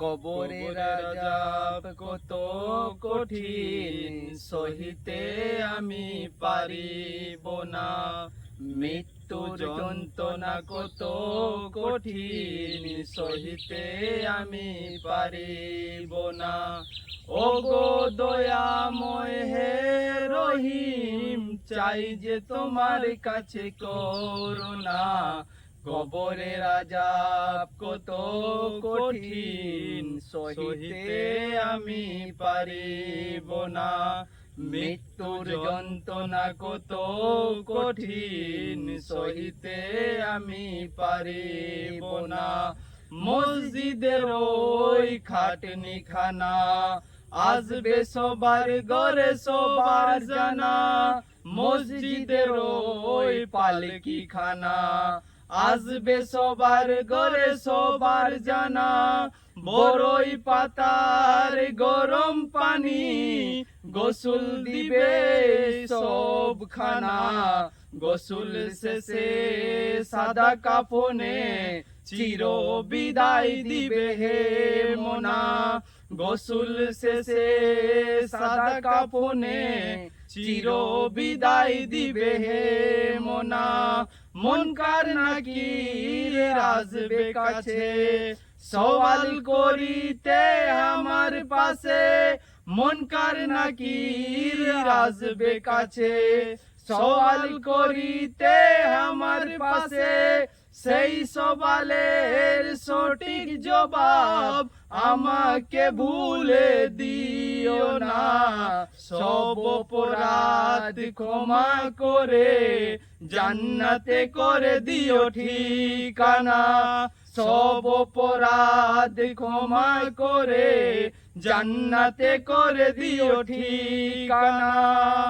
কবরের আযাব কত কঠিন, সহিতে আমি পারিব না। মৃত্যুর যন্ত্রণা কত কঠিন, সহিতে আমি পারিব না। ওগো দয়াময় হে রহিম, চাই যে তোমার কাছে করুণা। কবরের আযাব কত কঠিন, সহিতে আমি পারিব না। মৃত্যুর যন্ত্রণা কত কঠিন, সহিতে আমি পারিব না। মসজিদের ওই খাটনিখানা, আসবে সবার ঘরে সবার জানা। মসজিদের ওই পালকিখানা, আসবে সবার ঘরে সবার জানা। বড়ই পাতার গরম পানি, গোসল দিবে সবখানা। গোসল শেষে সাদা কাফনে, চির বিদায় দিবে হে মোনা। গোসল শেষে সাদা কাফনে, চির বিদায় দিবে হে মোনা। মুনকার নাকির আসবে কাছে, সওয়াল করিতে আমার পাশে। মুনকার নাকির আসবে কাছে, সওয়াল করিতে আমার পাশে। সেই সওয়ালের সঠিক জবাব আমাকে ভুলে দিও না। সব অপরাধ ক্ষমা করে জান্নাতে করে দিও ঠিকানা। সব অপরাধ ক্ষমা করে জান্নাতে করে দিও ঠিকানা।